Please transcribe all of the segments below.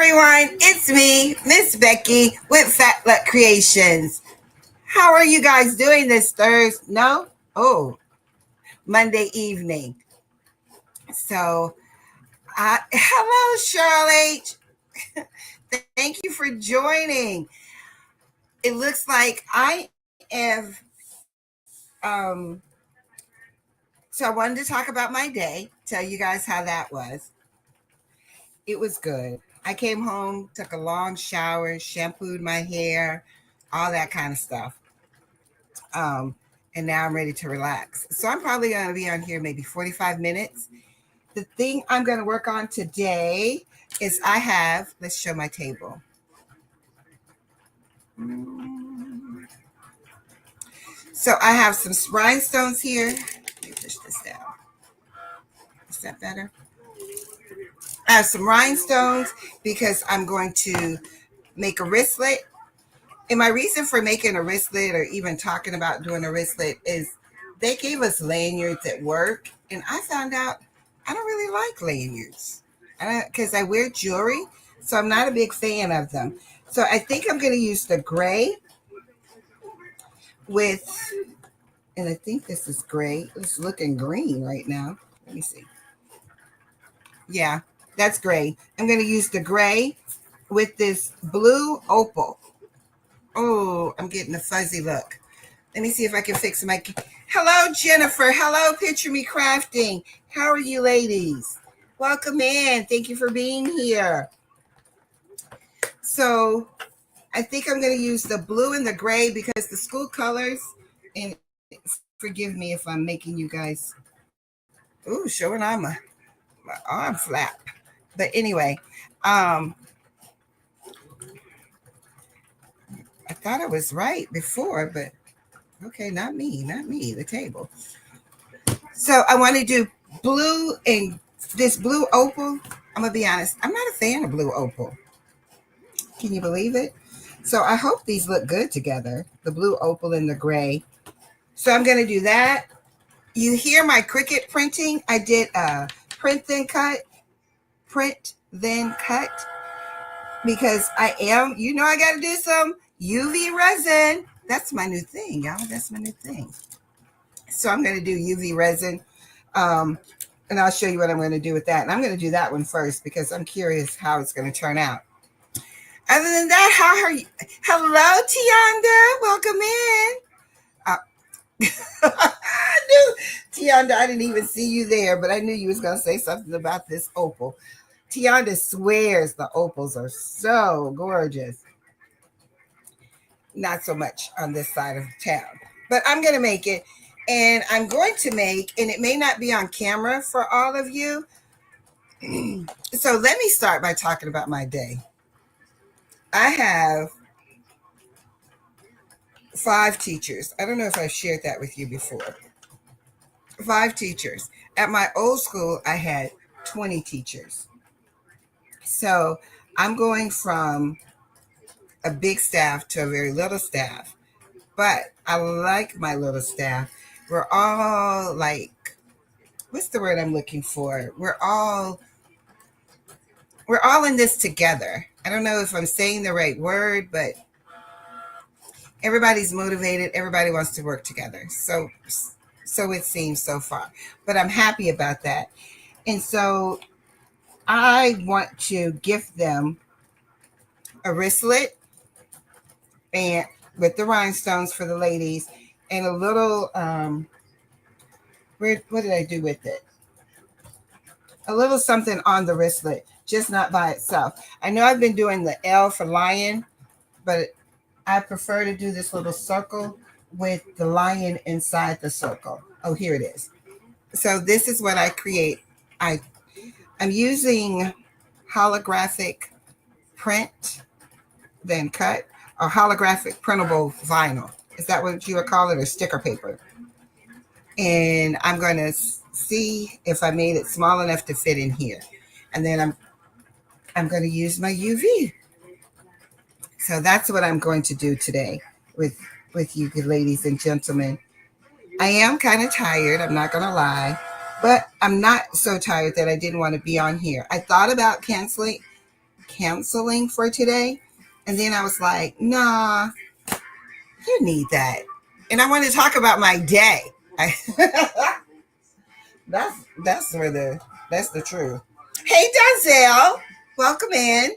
everyone, it's me, Miss Becky with Wristlet Creations. How are you guys doing this Thursday? No? Oh, Monday evening. So, hello, Charlotte. Thank you for joining. It looks like I have, um, so I wanted to talk about my day, tell you guys how that was. It was good. I came home, took a long shower, shampooed my hair, all that kind of stuff. Um, and now I'm ready to relax. So I'm probably going to be on here maybe 45 minutes. The thing I'm going to work on today is let's show my table. So I have some rhinestones here. Let me push this down. Is that better? I have some rhinestones because I'm going to make a wristlet. And my reason for making a wristlet or even talking about doing a wristlet is they gave us lanyards at work. And I found out I don't really like lanyards because I wear jewelry. So I'm not a big fan of them. So I think I'm going to use the gray and I think this is gray. It's looking green right now. Let me see. Yeah, that's gray. I'm going to use the gray with this blue opal. Oh, I'm getting a fuzzy look. Let me see if I can fix my... Hello, Jennifer. Hello, Picture Me Crafting. How are you ladies? Welcome in. Thank you for being here. So I think I'm going to use the blue and the gray because the school colors, and forgive me if I'm making you guys... Ooh, showing on my arm flap. But anyway, I thought I was right before, but okay, not me, the table. So I want to do blue and this blue opal. I'm going to be honest, I'm not a fan of blue opal. Can you believe it? So I hope these look good together, the blue opal and the gray. So I'm going to do that. You hear my Cricut printing? I did a print then cut, because I got to do some UV resin. That's my new thing, y'all. That's my new thing. So I'm going to do UV resin, and I'll show you what I'm going to do with that. And I'm going to do that one first because I'm curious how it's going to turn out. Other than that, how are you? Hello, Tianda. Welcome in. I knew, Tianda, I didn't even see you there, but I knew you was going to say something about this opal. Tianda swears the opals are so gorgeous. Not so much on this side of town, but I'm going to make it. And I'm going to make, and it may not be on camera for all of you. So let me start by talking about my day. I have 5 teachers. I don't know if I've shared that with you before. 5 teachers. At my old school, I had 20 teachers. So I'm going from a big staff to a very little staff. But I like my little staff. We're all like, what's the word I'm looking for? We're all in this together. I don't know if I'm saying the right word, but everybody's motivated. Everybody wants to work together. So it seems so far. But I'm happy about that. And so I want to gift them a wristlet and with the rhinestones for the ladies and a little what did I do with it? A little something on the wristlet, just not by itself. I know I've been doing the L for lion, but I prefer to do this little circle with the lion inside the circle. Oh, here it is. So this is what I create. I'm using holographic print, then cut, or holographic printable vinyl. Is that what you would call it, or sticker paper? And I'm going to see if I made it small enough to fit in here. And then I'm going to use my UV. So that's what I'm going to do today with you ladies and gentlemen. I am kind of tired, I'm not going to lie, but I'm not so tired that I didn't want to be on here. I thought about canceling, counseling for today. And then I was like, nah, you need that. And I want to talk about my day. I, that's where that's the truth. Hey Donzel, welcome in.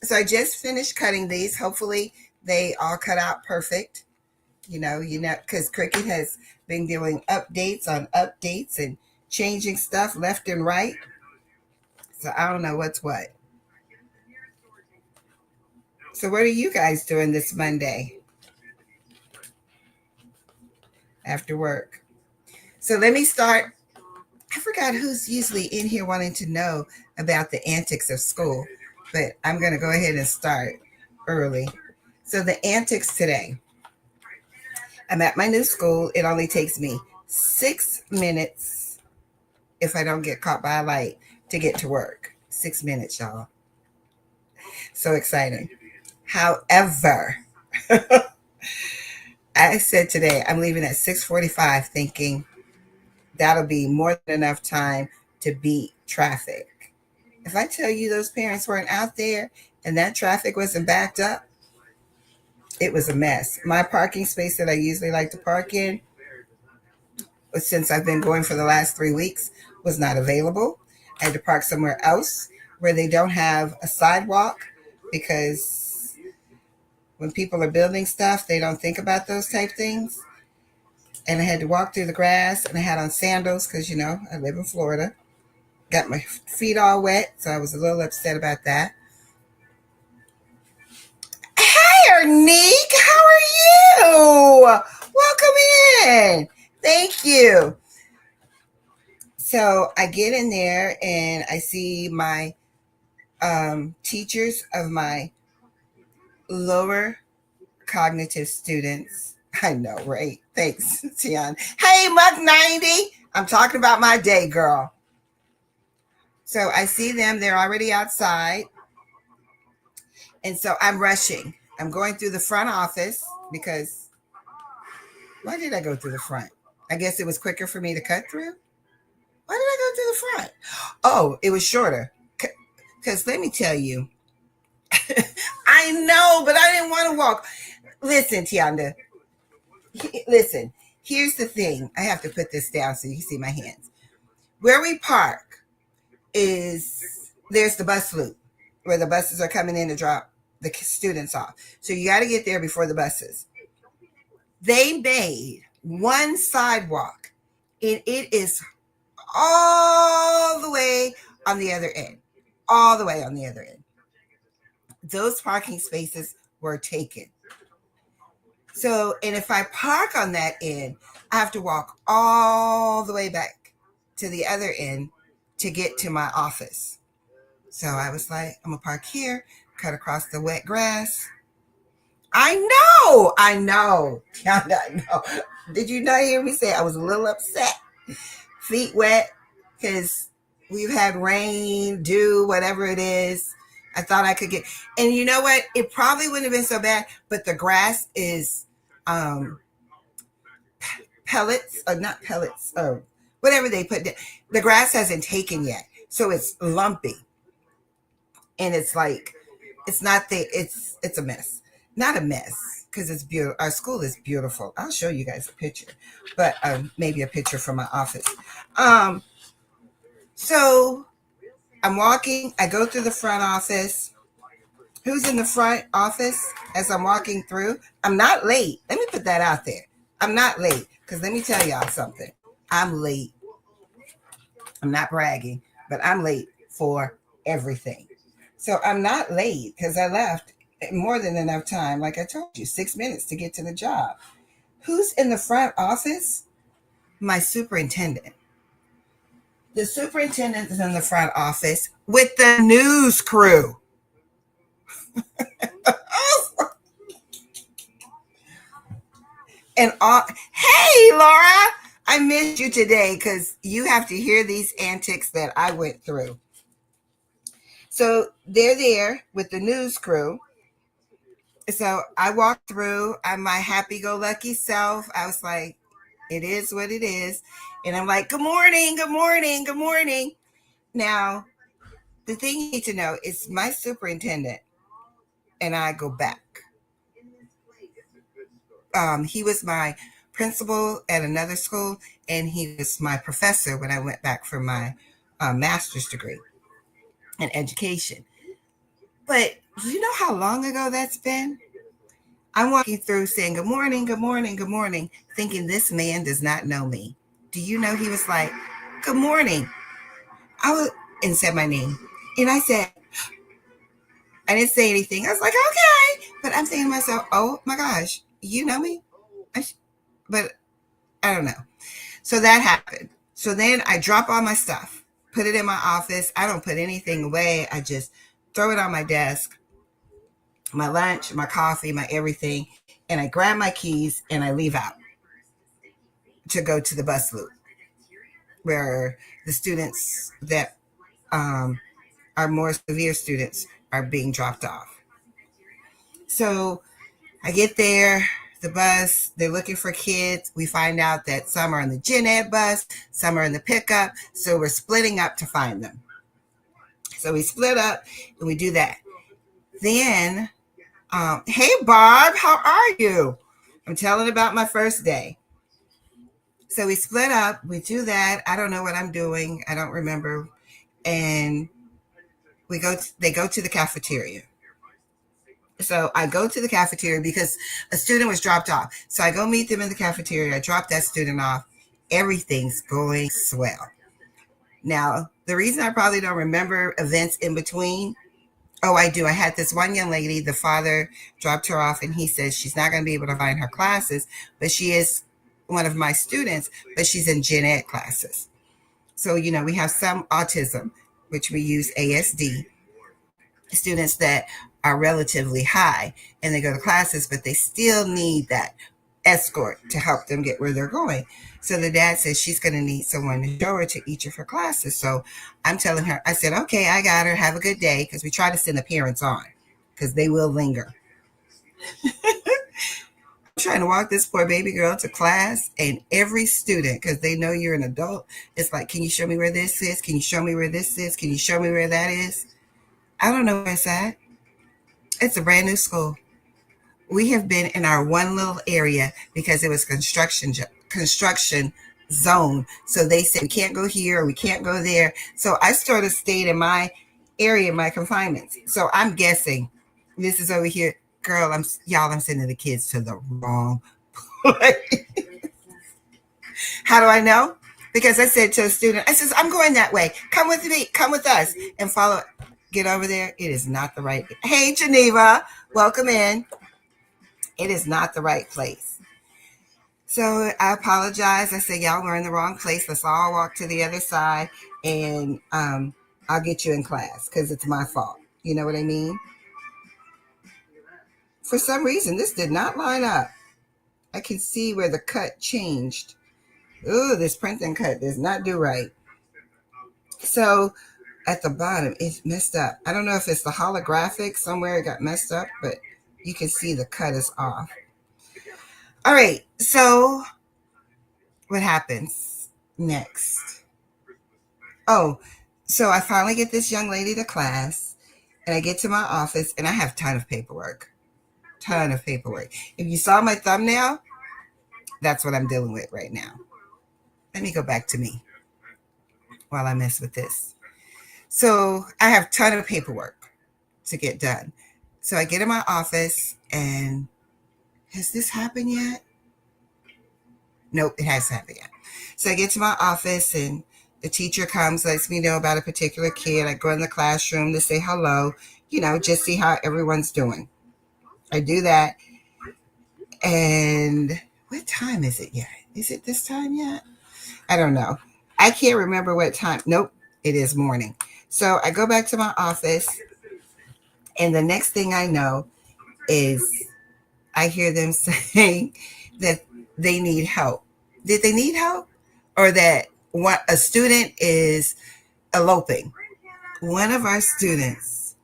So I just finished cutting these. Hopefully they all cut out perfect. Because Cricket has been doing updates on updates and changing stuff left and right. So I don't know what's what. So what are you guys doing this Monday after work? So let me start. I forgot who's usually in here wanting to know about the antics of school, but I'm going to go ahead and start early. So the antics today. I'm at my new school. It only takes me 6 minutes if I don't get caught by a light to get to work. 6 minutes, y'all. So exciting. However, I said today I'm leaving at 6:45 thinking that'll be more than enough time to beat traffic. If I tell you those parents weren't out there and that traffic wasn't backed up, it was a mess. My parking space that I usually like to park in, since I've been going for the last 3 weeks, was not available. I had to park somewhere else where they don't have a sidewalk because when people are building stuff, they don't think about those type things. And I had to walk through the grass, and I had on sandals because, I live in Florida. Got my feet all wet, so I was a little upset about that. Hi, Ernique. How are you? Welcome in. Thank you. So I get in there, and I see my teachers of my lower cognitive students. I know, right? Thanks, Tian. Hey, Muck 90. I'm talking about my day, girl. So I see them. They're already outside. And so I'm rushing. I'm going through the front office because why did I go through the front? I guess it was quicker for me to cut through. Why did I go through the front? Oh, it was shorter. Because let me tell you, I know, but I didn't want to walk. Listen, Tianda. Listen, here's the thing. I have to put this down so you can see my hands. Where we park there's the bus loop where the buses are coming in to drop the students off. So you got to get there before the buses. They made one sidewalk, and it is all the way on the other end. All the way on the other end. Those parking spaces were taken. So, and if I park on that end, I have to walk all the way back to the other end to get to my office. So I was like, I'm going to park here, cut across the wet grass. I know. I know. Did you not hear me say I was a little upset? Feet wet because we've had rain, dew, whatever it is. I thought I could get, and you know what? It probably wouldn't have been so bad, but the grass is pellets, or not pellets, or whatever they put down. The grass hasn't taken yet, so it's lumpy, and it's like it's not it's a mess, not a mess because it's beautiful. Our school is beautiful. I'll show you guys a picture, but maybe a picture from my office. So I'm walking. I go through the front office. Who's in the front office as I'm walking through? I'm not late. Let me put that out there. I'm not late because let me tell y'all something. I'm late. I'm not bragging, but I'm late for everything. So I'm not late because I left more than enough time. Like I told you, 6 minutes to get to the job. Who's in the front office? My superintendent. The superintendent is in the front office with the news crew. And hey, Laura, I missed you today because you have to hear these antics that I went through. So they're there with the news crew. So I walked through. I'm my happy-go-lucky self. I was like, it is what it is. And I'm like, good morning, good morning, good morning. Now, the thing you need to know is my superintendent and I go back. He was my principal at another school, and he was my professor when I went back for my master's degree in education. But do you know how long ago that's been? I'm walking through saying, good morning, good morning, good morning, thinking this man does not know me. Do you know he was like, good morning? I was, and said my name. And I said, I didn't say anything. I was like, okay. But I'm thinking to myself, oh my gosh, you know me? But I don't know. So that happened. So then I drop all my stuff, put it in my office. I don't put anything away. I just throw it on my desk, my lunch, my coffee, my everything. And I grab my keys and I leave out to go to the bus loop where the students that are more severe students are being dropped off. So I get there, the bus, they're looking for kids. We find out that some are on the gen ed bus, some are in the pickup. So we're splitting up to find them. So we split up and we do that. Then, hey, Barb, how are you? I'm telling about my first day. So we split up. We do that. I don't know what I'm doing. I don't remember. And they go to the cafeteria. So I go to the cafeteria because a student was dropped off. So I go meet them in the cafeteria. I drop that student off. Everything's going swell. Now, the reason I probably don't remember events in between, oh, I do. I had this one young lady, the father dropped her off and he says she's not going to be able to find her classes, but she is one of my students, but she's in gen ed classes. So, we have some autism, which we use ASD, students that are relatively high and they go to classes, but they still need that escort to help them get where they're going. So the dad says she's going to need someone to show her to each of her classes. So I'm telling her, I said, okay, I got her. Have a good day. Because we try to send the parents on because they will linger. I'm trying to walk this poor baby girl to class, and every student, because they know you're an adult, it's like, can you show me where this is? Can you show me where this is? Can you show me where that is? I don't know where it's at. It's a brand new school. We have been in our one little area because it was construction zone. So they said we can't go here or we can't go there. So I sort of stayed in my area, my confinements. So I'm guessing this is over here. Girl, I'm sending the kids to the wrong place. How do I know? Because I said to a student, I says, I'm going that way. Come with me. Come with us and follow. Get over there. It is not the right. Hey, Geneva, welcome in. It is not the right place. So I apologize. I said, y'all, we're in the wrong place. Let's all walk to the other side and I'll get you in class because it's my fault. You know what I mean? For some reason, this did not line up. I can see where the cut changed. Ooh, this print and cut does not do right. So at the bottom, it's messed up. I don't know if it's the holographic. Somewhere it got messed up, but you can see the cut is off. All right, so what happens next? Oh, so I finally get this young lady to class, and I get to my office, and I have a ton of paperwork. If you saw my thumbnail, that's what I'm dealing with right now. Let me go back to me while I mess with this. So I have a ton of paperwork to get done. So I get in my office, and has this happened yet? Nope, it hasn't happened yet. So I get to my office, and the teacher comes, lets me know about a particular kid. I go in the classroom to say hello, just see how everyone's doing. I do that. And what time is it yet? Is it this time yet? I don't know. I can't remember what time. Nope, it is morning. So I go back to my office, and the next thing I know is I hear them saying that they need help. Did they need help? Or that a student is eloping. One of our students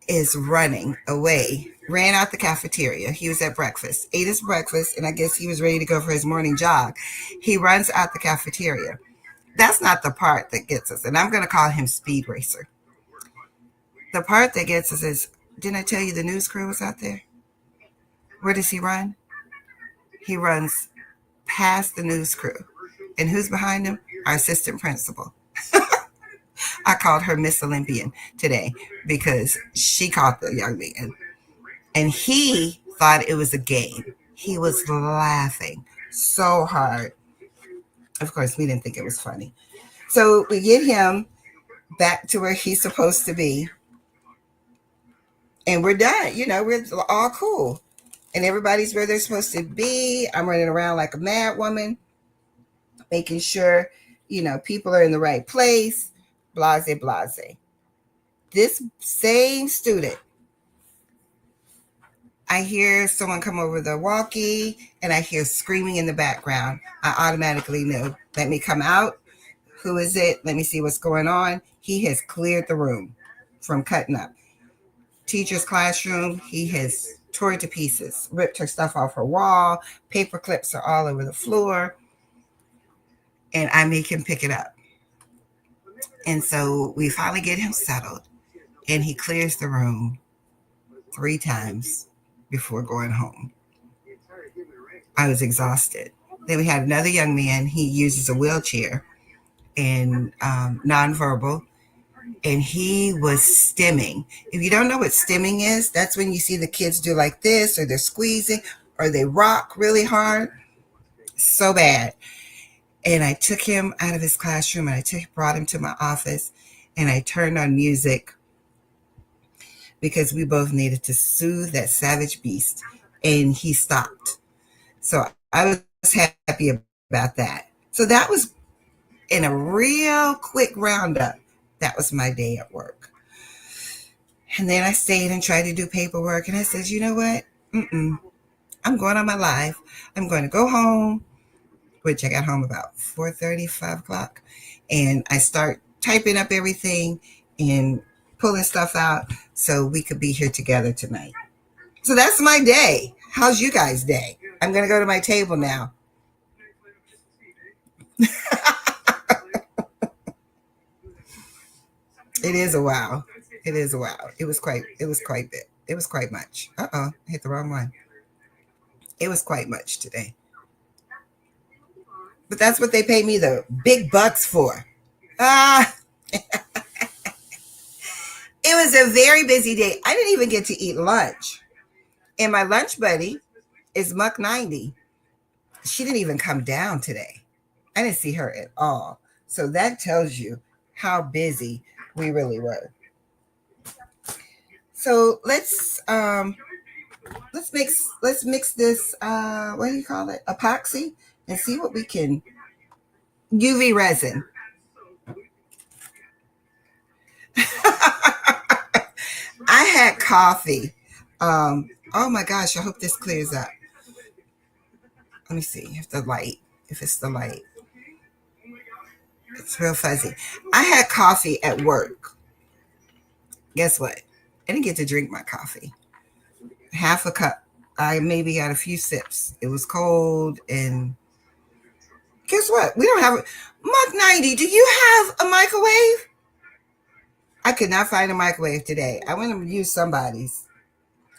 is running away, ran out the cafeteria. He was at breakfast, ate his breakfast, and I guess he was ready to go for his morning jog. He runs out the cafeteria. That's not the part that gets us. And I'm going to call him Speed Racer. The part that gets us is, didn't I tell you the news crew was out there? Where does he run? He runs past the news crew. And who's behind him? Our assistant principal. I called her Miss Olympian today because she caught the young man. And he thought it was a game. He was laughing so hard. Of course, we didn't think it was funny. So we get him back to where he's supposed to be. And we're done. We're all cool. And everybody's where they're supposed to be. I'm running around like a mad woman, making sure, people are in the right place. Blase, blase. This same student, I hear someone come over the walkie and I hear screaming in the background. I automatically knew. Let me come out. Who is it? Let me see what's going on. He has cleared the room from cutting up. Teacher's classroom, he has tore it to pieces, ripped her stuff off her wall. Paper clips are all over the floor. And I make him pick it up. And so we finally get him settled. And he clears the room 3 times before going home. I was exhausted. Then we had another young man. He uses a wheelchair and nonverbal. And he was stimming. If you don't know what stimming is, that's when you see the kids do like this, or they're squeezing, or they rock really hard. So bad. And I took him out of his classroom and brought him to my office, and I turned on music because we both needed to soothe that savage beast. And he stopped. So I was happy about that. So that was in a real quick roundup. That was my day at work. And then I stayed and tried to do paperwork. And I said, you know what? I'm going on my life. I'm going to go home, which I got home about 4:30, 5 o'clock. And I start typing up everything and pulling stuff out so we could be here together tonight. So that's my day. How's you guys' day? I'm going to go to my table now. It is a wow. It is a wow. It was quite bit. It was quite much. I hit the wrong one. It was quite much today. But that's what they pay me the big bucks for. It was a very busy day. I didn't even get to eat lunch. And my lunch buddy is Muck 90. She didn't even come down today. I didn't see her at all. So that tells you how busy we really were. So let's mix this what do you call it? Epoxy, and see what we can. UV resin. I had coffee. Oh my gosh, I hope this clears up. Let me see if it's the light. It's real fuzzy. I had coffee at work. Guess what? I didn't get to drink my coffee. Half a cup. I maybe got a few sips. It was cold, and guess what? We don't have a Mach 90. Do you have a microwave? I could not find a microwave today. I went and used somebody's.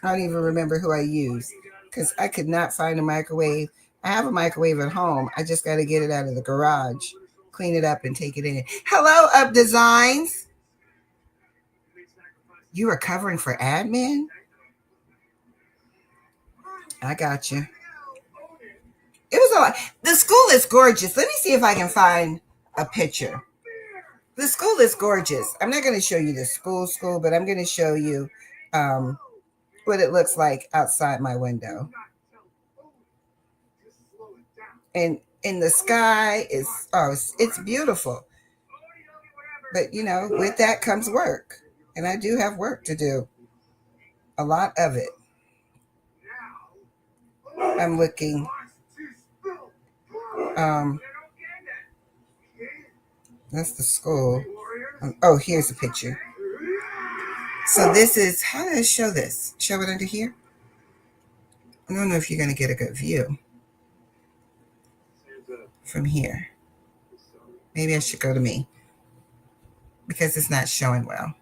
I don't even remember who I used because I could not find a microwave. I have a microwave at home. I just got to get it out of the garage, clean it up, and take it in. Hello, Up Designs. You are covering for admin? I got you. It was a lot. The school is gorgeous. Let me see if I can find a picture. The school is gorgeous. I'm not going to show you the school, but I'm going to show you what it looks like outside my window. And in the sky it's beautiful. But with that comes work. And I do have work to do. A lot of it. I'm looking. That's the school. Here's a picture. So this is, how do I show this? Show it under here? I don't know if you're going to get a good view from here. Maybe I should go to me because it's not showing well.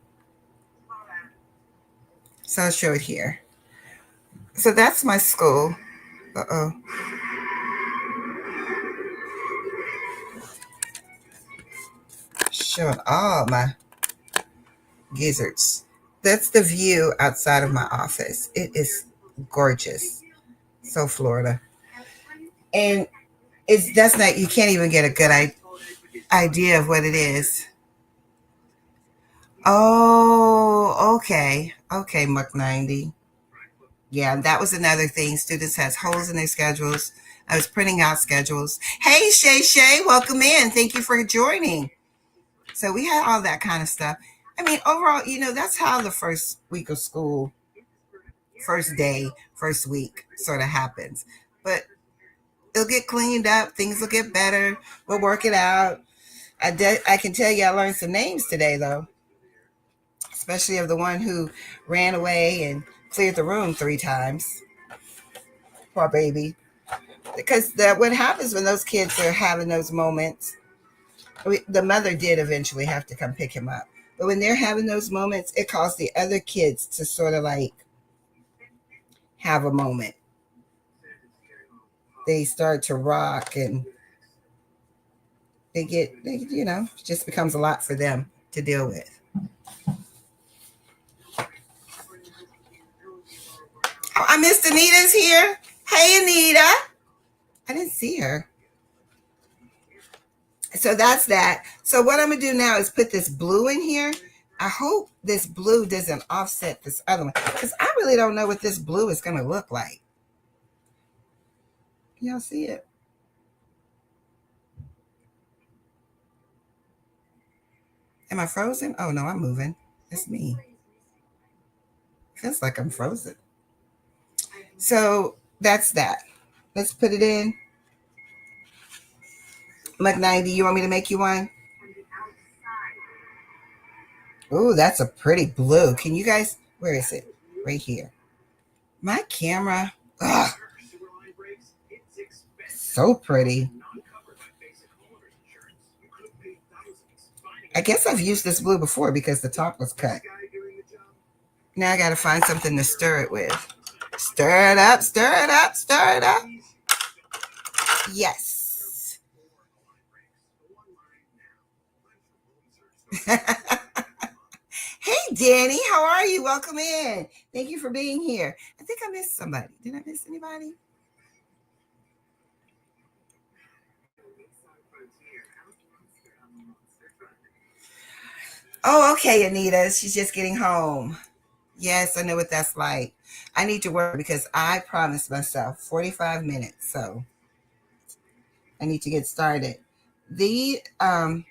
So I'll show it here. So that's my school. Uh-oh. Showing all my gizzards. That's the view outside of my office. It is gorgeous. So Florida. And that's not, you can't even get a good idea of what it is. Oh, okay. Okay, Muck 90. Yeah, that was another thing. Students has holes in their schedules. I was printing out schedules. Hey, Shay, welcome in. Thank you for joining. So we had all that kind of stuff. I mean, overall, that's how the first week of school, first day, first week sort of happens. But it'll get cleaned up. Things will get better. We'll work it out. I can tell you I learned some names today, though, especially of the one who ran away and cleared the room 3 times. Poor baby. Because what happens when those kids are having those moments, the mother did eventually have to come pick him up. But when they're having those moments, it caused the other kids to sort of like have a moment. They start to rock and it just becomes a lot for them to deal with. Oh, I missed Anita's here. Hey, Anita. I didn't see her. So that's that. So what I'm going to do now is put this blue in here. I hope this blue doesn't offset this other one because I really don't know what this blue is going to look like. Y'all see it? Am I frozen? Oh, no, I'm moving. It's me. Feels like I'm frozen. So that's that. Let's put it in. Mug 90, you want me to make you one? Ooh, that's a pretty blue. Can you guys, where is it? Right here. My camera. Ugh. So pretty. I guess I've used this blue before because the top was cut. Now I got to find something to stir it with. Stir it up, stir it up, stir it up. Yes. Hey, Danny, how are you? Welcome in. Thank you for being here. I think I missed somebody. Did I miss anybody? Oh, okay, Anita. She's just getting home. Yes, I know what that's like. I need to work because I promised myself 45 minutes. So I need to get started. I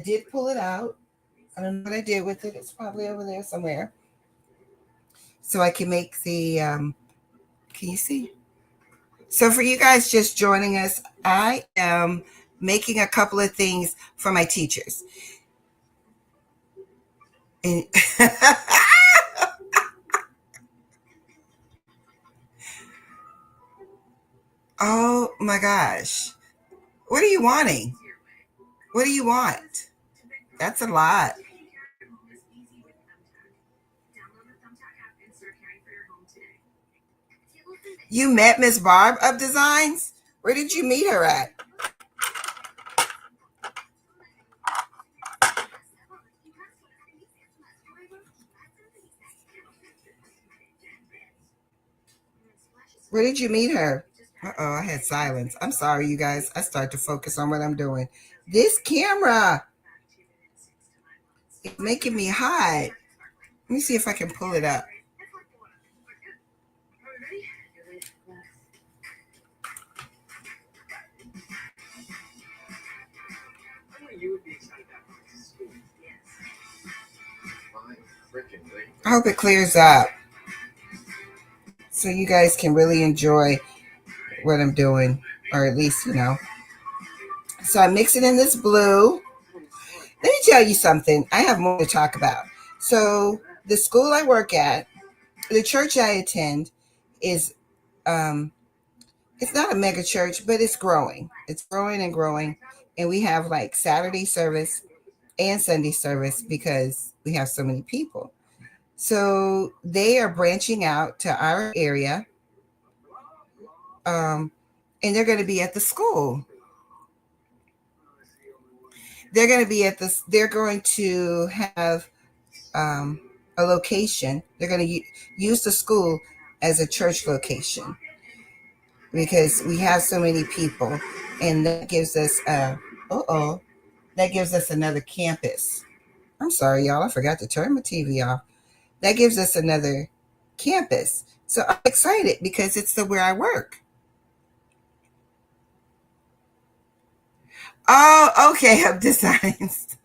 did pull it out. I don't know what I did with it. It's probably over there somewhere. So I can make can you see? So for you guys just joining us, I am making a couple of things for my teachers. And oh my gosh. What are you wanting? What do you want? That's a lot. You met Miss Barb of Designs? Where did you meet her at? Where did you meet her? Uh-oh, I had silence. I'm sorry, you guys. I start to focus on what I'm doing. This camera is making me hide. Let me see if I can pull it up. I hope it clears up so you guys can really enjoy what I'm doing, or at least, So I mix it in this blue. Let me tell you something. I have more to talk about. So the school I work at, the church I attend is, it's not a mega church, but it's growing. It's growing and growing. And we have like Saturday service and Sunday service because we have so many people. So they are branching out to our area, um, and they're going to be at the school. They're going to be at this. They're going to have um, a location. They're going to use the school as a church location because we have so many people, and that gives us that gives us another campus. I'm sorry, y'all. I forgot to turn my TV off. That gives us another campus. So I'm excited because it's where I work. Oh, okay. Hub Designs.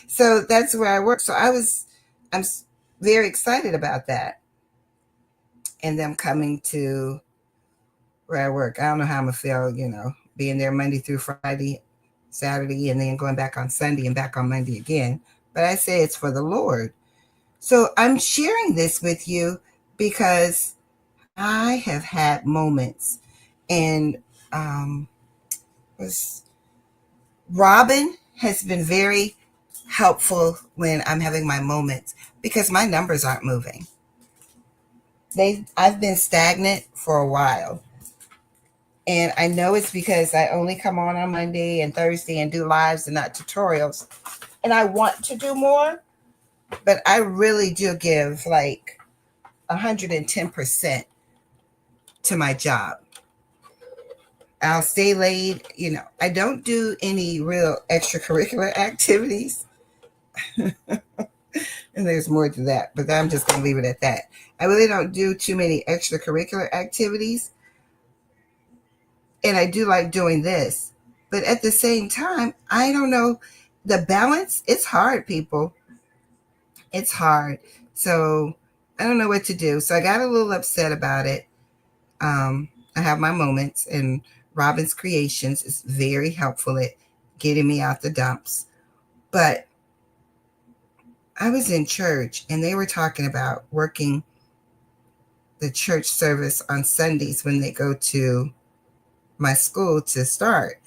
So that's where I work. So I'm very excited about that and them coming to where I work. I don't know how I'm gonna feel, being there Monday through Friday, Saturday, and then going back on Sunday and back on Monday again. But I say it's for the Lord. So I'm sharing this with you because I have had moments, and was Robin has been very helpful when I'm having my moments because my numbers aren't moving. I've been stagnant for a while. And I know it's because I only come on Monday and Thursday and do lives and not tutorials. And I want to do more, but I really do give like 110% to my job. I'll stay late. I don't do any real extracurricular activities. And there's more to that, but I'm just going to leave it at that. I really don't do too many extracurricular activities. And I do like doing this. But at the same time, I don't know. The balance, it's hard, people. It's hard. So I don't know what to do. So I got a little upset about it. I have my moments, and Robin's Creations is very helpful at getting me out the dumps. But I was in church, and they were talking about working the church service on Sundays when they go to my school to start.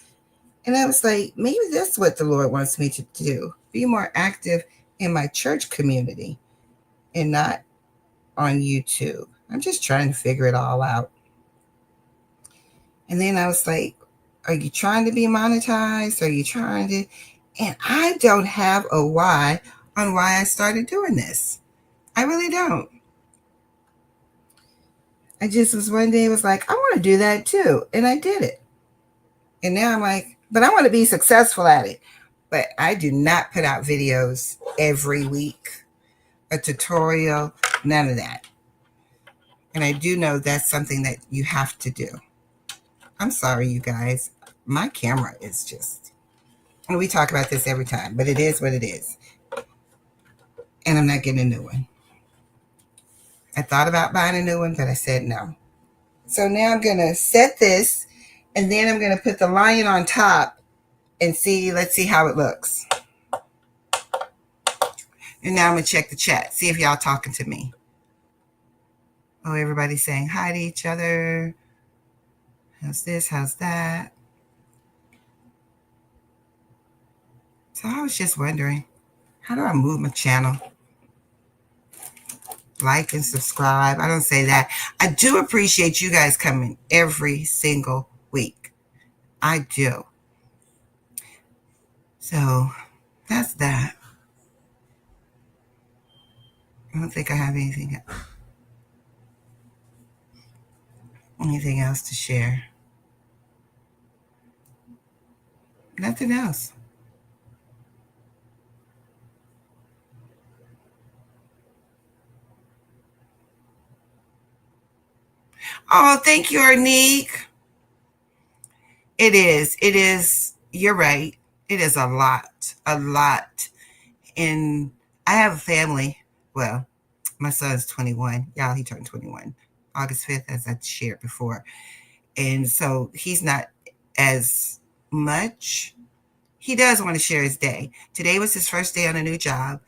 And I was like, maybe that's what the Lord wants me to do. Be more active in my church community and not on YouTube. I'm just trying to figure it all out. And then I was like, are you trying to be monetized? Are you trying to? And I don't have a why on why I started doing this. I really don't. I just was one day was like, I want to do that too. And I did it. And now I'm like, but I want to be successful at it. But I do not put out videos every week, a tutorial, none of that. And I do know that's something that you have to do. I'm sorry, you guys. My camera is just, and we talk about this every time, but it is what it is. And I'm not getting a new one. I thought about buying a new one, but I said no. So now I'm going to set this, and then I'm going to put the lion on top and let's see how it looks. And now I'm going to check the chat, see if y'all talking to me. Oh, everybody's saying hi to each other. How's this? How's that? So I was just wondering, how do I move my channel? Like and subscribe. I don't say that. I do appreciate you guys coming every single week. I do. So that's that. I don't think I have anything else to share. Nothing else. Oh, thank you, Arnique. It is. It is. You're right. It is a lot. A lot. And I have a family. Well, my son's 21. Y'all, he turned 21 August 5th, as I shared before. And so he's not as much. He does want to share his day. Today was his first day on a new job,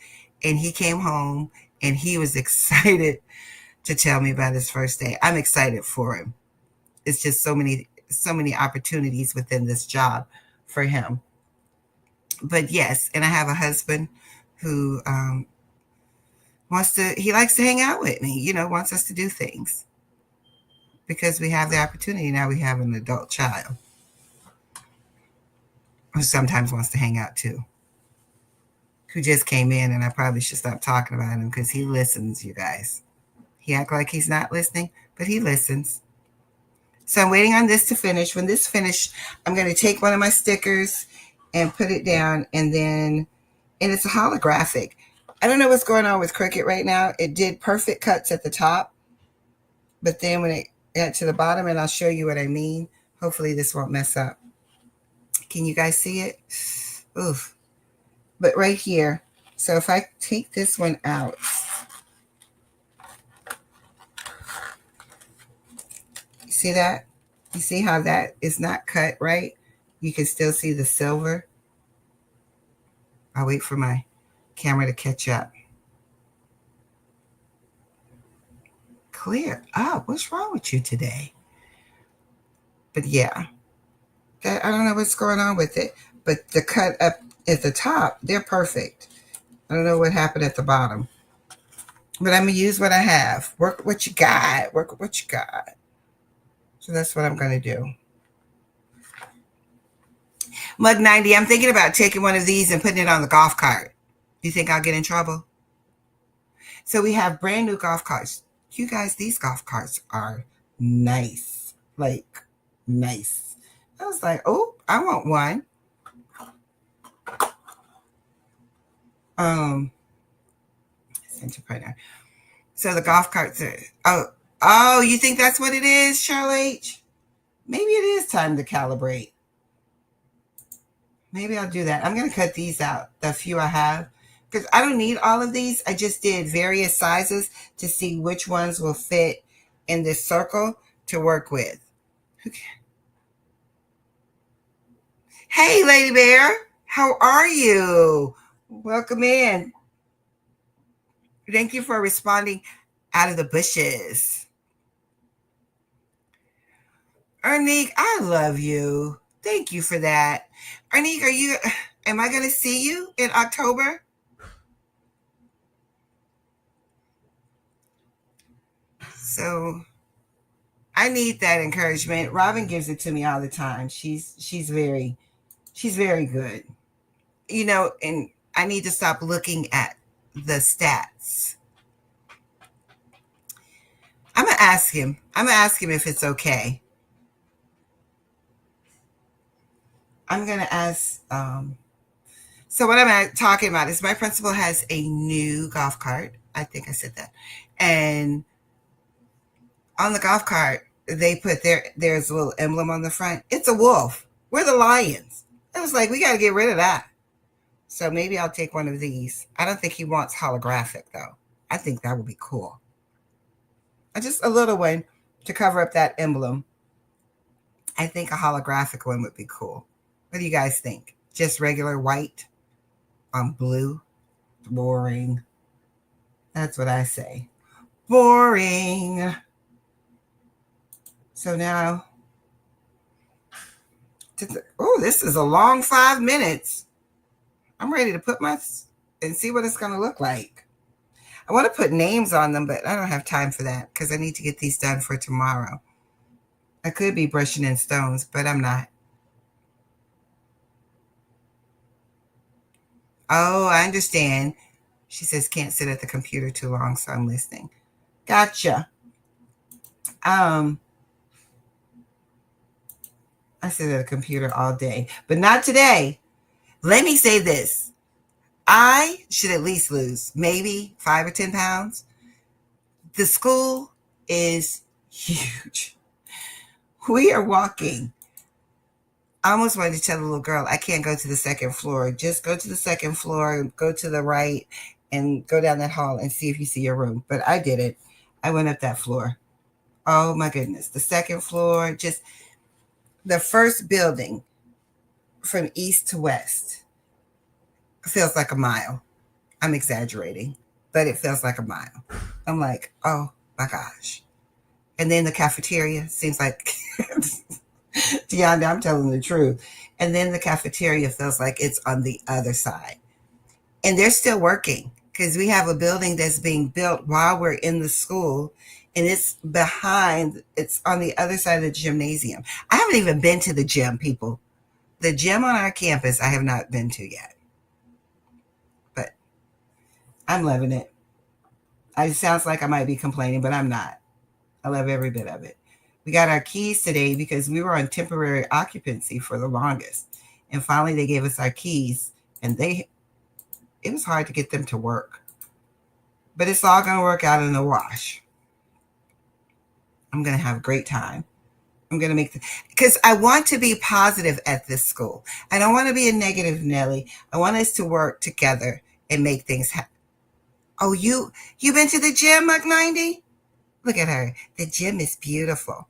and he came home and he was excited to tell me about his first day. I'm excited for him. It's just so many opportunities within this job for him. But yes, and I have a husband who he likes to hang out with me, wants us to do things because we have the opportunity. Now we have an adult child who sometimes wants to hang out too, who just came in, and I probably should stop talking about him because he listens, you guys. He acts like he's not listening, but he listens. So I'm waiting on this to finish. When this finishes, I'm going to take one of my stickers and put it down, and it's a holographic. I don't know what's going on with Cricut right now. It did perfect cuts at the top, but then when it got to the bottom, and I'll show you what I mean. Hopefully this won't mess up. Can you guys see it? Oof. But right here. So if I take this one out, you see that? You see how that is not cut right? You can still see the silver. I'll wait for my camera to catch up. Clear up. What's wrong with you today? But yeah, I don't know what's going on with it. But the cut up at the top, they're perfect. I don't know what happened at the bottom. But I'm going to use what I have. Work with what you got. Work with what you got. So that's what I'm going to do. Mug 90, I'm thinking about taking one of these and putting it on the golf cart. Do you think I'll get in trouble? So we have brand new golf carts. You guys, these golf carts are nice. Like, nice. I was like, oh, I want one. Center printer. So the golf carts are, oh, you think that's what it is, Cheryl H? Maybe it is time to calibrate. Maybe I'll do that. I'm going to cut these out, the few I have, because I don't need all of these. I just did various sizes to see which ones will fit in this circle to work with. Okay. Hey, Lady Bear. How are you? Welcome in. Thank you for responding out of the bushes. Ernique, I love you. Thank you for that. Ernique, am I going to see you in October? So I need that encouragement. Robin gives it to me all the time. She's very good. And I need to stop looking at the stats. I'm going to ask him. If it's okay. I'm going to ask. So what I'm talking about is my principal has a new golf cart. I think I said that. And on the golf cart, they put there's a little emblem on the front. It's a wolf. We're the lions. I was like, we got to get rid of that. So maybe I'll take one of these. I don't think he wants holographic, though. I think that would be cool. Just a little one to cover up that emblem. I think a holographic one would be cool. What do you guys think? Just regular white on blue? Boring. That's what I say. Boring. So now, this is a long 5 minutes. I'm ready to put and see what it's going to look like. I want to put names on them, but I don't have time for that because I need to get these done for tomorrow. I could be brushing in stones, but I'm not. Oh, I understand. She says can't sit at the computer too long, so I'm listening. Gotcha. I sit at a computer all day, but not today. Let me say this. I should at least lose maybe 5 or 10 pounds. The school is huge. We are walking. I almost wanted to tell the little girl, I can't go to the second floor. Just go to the second floor, go to the right, and go down that hall and see if you see your room. But I didn't. I went up that floor. Oh, my goodness. The second floor, just the first building from east to west feels like a mile. I'm exaggerating, but it feels like a mile. I'm like, oh, my gosh. And then the cafeteria seems like... Deonda, I'm telling the truth. And then the cafeteria feels like it's on the other side. And they're still working because we have a building that's being built while we're in the school, and it's on the other side of the gymnasium. I haven't even been to the gym, people. The gym on our campus, I have not been to yet, but I'm loving it. It sounds like I might be complaining, but I'm not. I love every bit of it. We got our keys today because we were on temporary occupancy for the longest. And finally they gave us our keys, and it was hard to get them to work. But it's all going to work out in the wash. I'm going to have a great time. I'm going to because I want to be positive at this school. I don't want to be a negative Nelly. I want us to work together and make things happen. Oh, you been to the gym, Mug 90? Look at her. The gym is beautiful.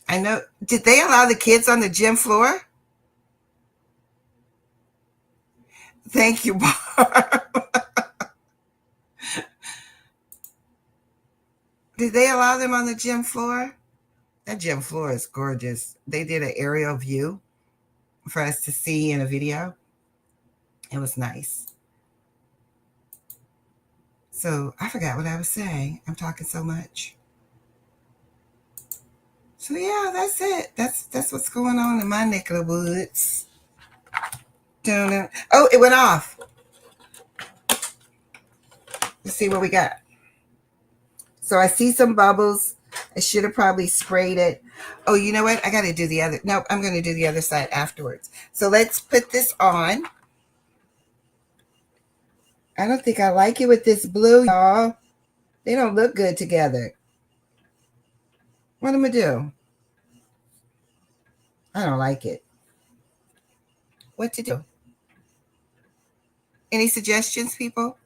I know. Did they allow the kids on the gym floor? Thank you, Barb. Did they allow them on the gym floor? That gym floor is gorgeous. They did an aerial view for us to see in a video. It was nice. So I forgot what I was saying. I'm talking so much. So yeah, that's it. That's what's going on in my neck of the woods. Oh, it went off. Let's see what we got. So I see some bubbles. I should have probably sprayed it. Oh, you know what? I got to do the other. No, I'm going to do the other side afterwards. So let's put this on. I don't think I like it with this blue, y'all. They don't look good together. What am I going to do? I don't like it. What to do? Any suggestions, people?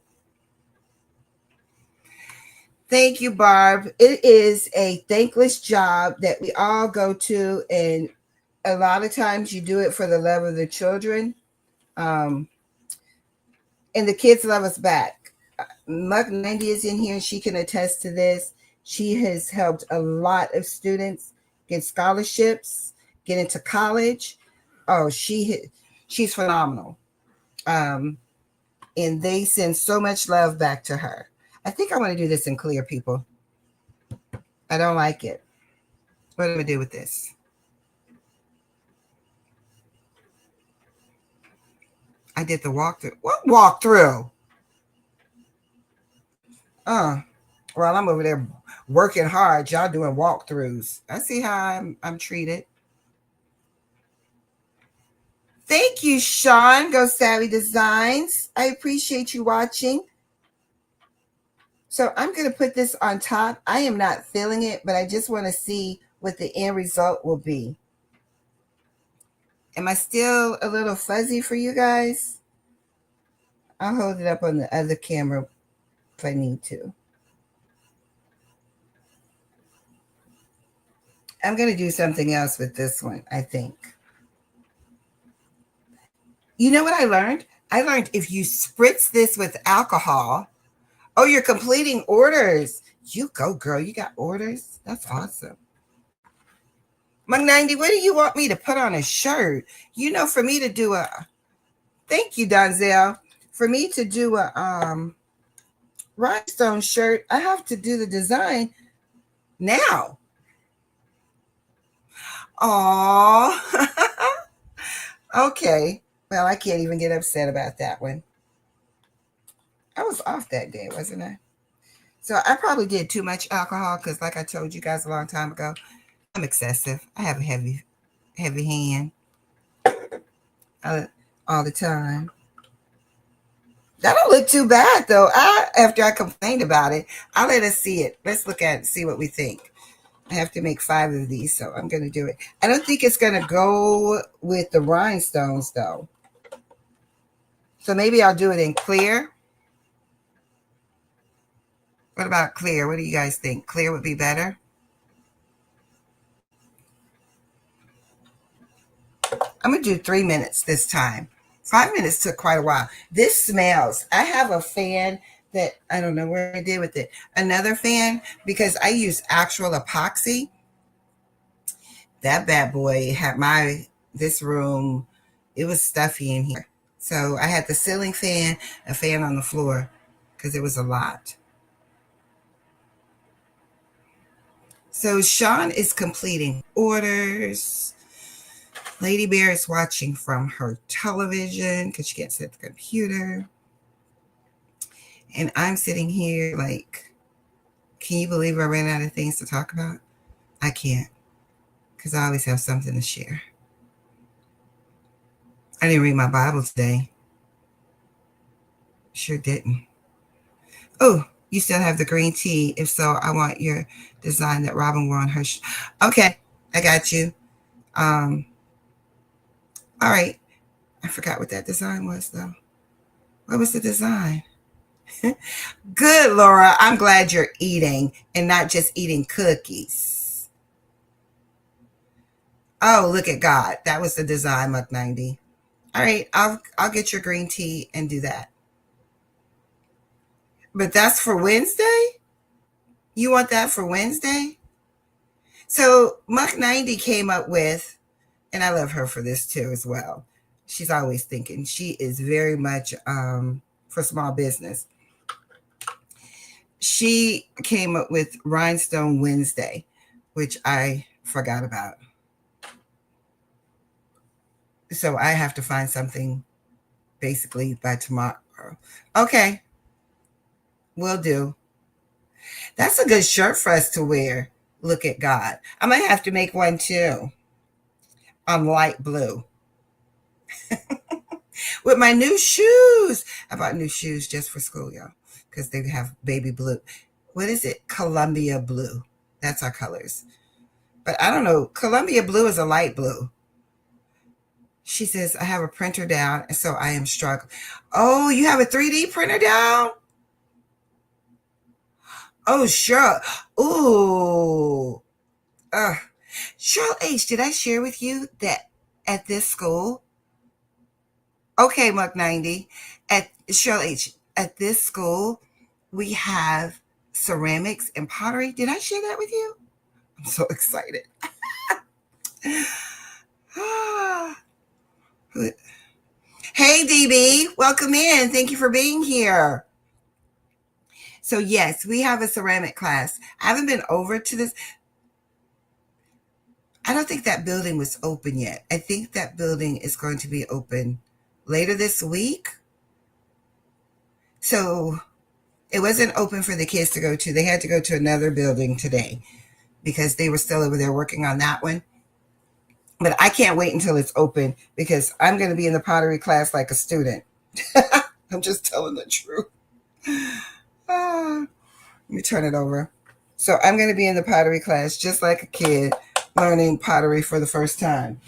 Thank you, Barb. It is a thankless job that we all go to, and a lot of times you do it for the love of the children, and the kids love us back. Muck 90 is in here, and she can attest to this. She has helped a lot of students get scholarships, get into college. Oh, she's phenomenal. And they send so much love back to her. I think I want to do this in clear, people. I don't like it. What am I going to do with this? I did the walkthrough. What walkthrough? Well, I'm over there working hard. Y'all doing walkthroughs. I see how I'm treated. Thank you, Sean. Go Savvy Designs. I appreciate you watching. So I'm going to put this on top. I am not feeling it, but I just want to see what the end result will be. Am I still a little fuzzy for you guys? I'll hold it up on the other camera if I need to. I'm going to do something else with this one, I think. You know what I learned? I learned if you spritz this with alcohol. Oh, you're completing orders. You go, girl. You got orders? That's awesome. Mug 90, what do you want me to put on a shirt? You know, for me to do thank you, Donzel. For me to do a rhinestone shirt, I have to do the design now. Aw. Okay. Well, I can't even get upset about that one. I was off that day, wasn't I? So I probably did too much alcohol because, like I told you guys a long time ago, I'm excessive. I have a heavy hand all the time. That don't look too bad, though. After I complained about it, I'll let us see it. Let's look at it and see what we think. I have to make 5 of these, so I'm going to do it. I don't think it's going to go with the rhinestones, though. So maybe I'll do it in clear. What about clear? What do you guys think? Clear would be better? I'm going to do 3 minutes this time. 5 minutes took quite a while. This smells. I have a fan that I don't know where I did with it. Another fan, because I use actual epoxy. That bad boy had this room, it was stuffy in here. So I had the ceiling fan, a fan on the floor, because it was a lot. So Sean is completing orders. Lady Bear is watching from her television because she can't sit at the computer. And I'm sitting here like, can you believe I ran out of things to talk about? I can't, because I always have something to share. I didn't read my Bible today. Sure didn't. Oh, you still have the green tea. If so, I want your design that Robin wore on her. Okay, I got you. All right. I forgot what that design was, though. What was the design? Good, Laura. I'm glad you're eating and not just eating cookies. Oh, look at God. That was the design, Muck 90. All right, I'll get your green tea and do that. But that's for Wednesday? You want that for Wednesday? So Muck 90 came up with, and I love her for this too as well. She's always thinking. She is very much for small business. She came up with Rhinestone Wednesday, which I forgot about. So I have to find something basically by tomorrow. Okay, will do. That's a good shirt for us to wear. Look at God. I might have to make one too on light blue with my new shoes. I bought new shoes just for school, y'all, because they have baby blue. What is it? Columbia blue. That's our colors. But I don't know. Columbia blue is a light blue. She says, I have a printer down, and so I am struggling. Oh, you have a 3D printer down? Oh, sure. Ooh. Cheryl H., did I share with you that at this school? Okay, Muck 90. At Cheryl H., at this school, we have ceramics and pottery. Did I share that with you? I'm so excited. Hey, DB, welcome in. Thank you for being here. So, yes, we have a ceramic class. I haven't been over to this. I don't think that building was open yet. I think that building is going to be open later this week. So it wasn't open for the kids to go to. They had to go to another building today because they were still over there working on that one. But I can't wait until it's open because I'm going to be in the pottery class like a student. I'm just telling the truth. Let me turn it over. So I'm going to be in the pottery class just like a kid learning pottery for the first time.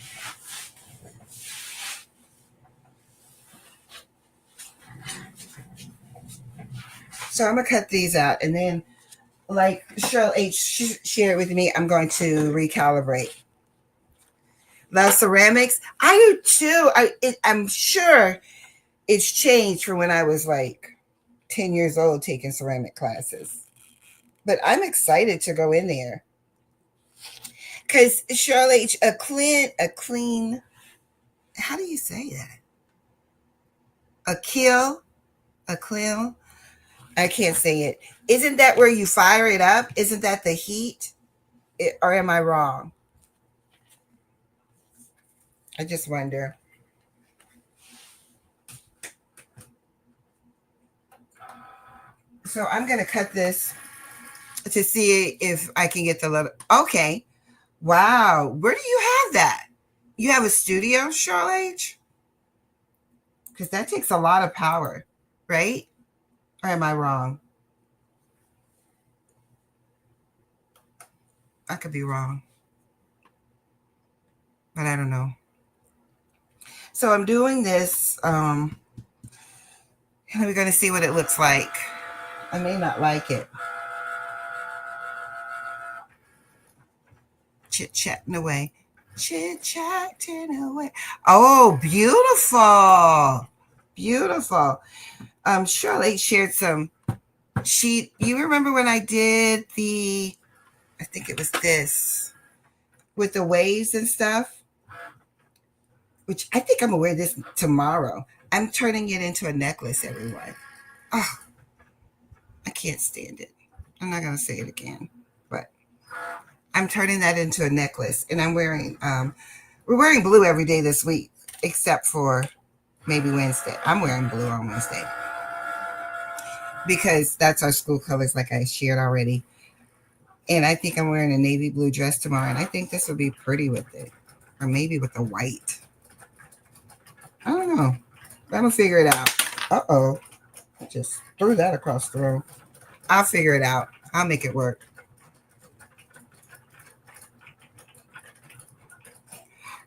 So I'm going to cut these out. And then, like Cheryl H. shared with me, I'm going to recalibrate. Love ceramics. I do too. I'm sure it's changed from when I was like 10 years old taking ceramic classes. But I'm excited to go in there. Because Cheryl H., a clean, how do you say that? A kill? I can't say it. Isn't that where you fire it up? Isn't that the heat? Or am I wrong? I just wonder. So I'm going to cut this to see if I can get the little. Okay. Wow. Where do you have that? You have a studio, Cheryl H? Because that takes a lot of power, right? Or am I wrong? I could be wrong. But I don't know. So I'm doing this. And we're going to see what it looks like. I may not like it. Chit-chatting away. Chit-chatting away. Oh, beautiful. Beautiful. Shirley shared some. You remember when I did I think it was this, with the waves and stuff? Which I think I'm going to wear this tomorrow. I'm turning it into a necklace, everyone. Oh, I can't stand it. I'm not going to say it again, but I'm turning that into a necklace, and I'm wearing, we're wearing blue every day this week, except for maybe Wednesday. I'm wearing blue on Wednesday because that's our school colors, like I shared already. And I think I'm wearing a navy blue dress tomorrow, and I think this would be pretty with it, or maybe with the white. I don't know. I'm gonna figure it out. Uh-oh. I just threw that across the room. I'll figure it out. I'll make it work.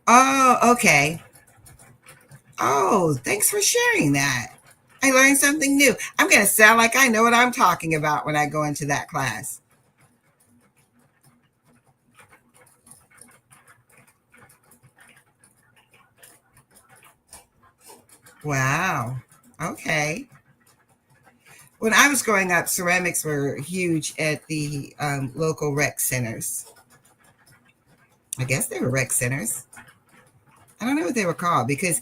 Oh, okay. Oh, thanks for sharing that. I learned something new. I'm going to sound like I know what I'm talking about when I go into that class. Wow. Okay. When I was growing up, ceramics were huge at the local rec centers. I guess they were rec centers. I don't know what they were called because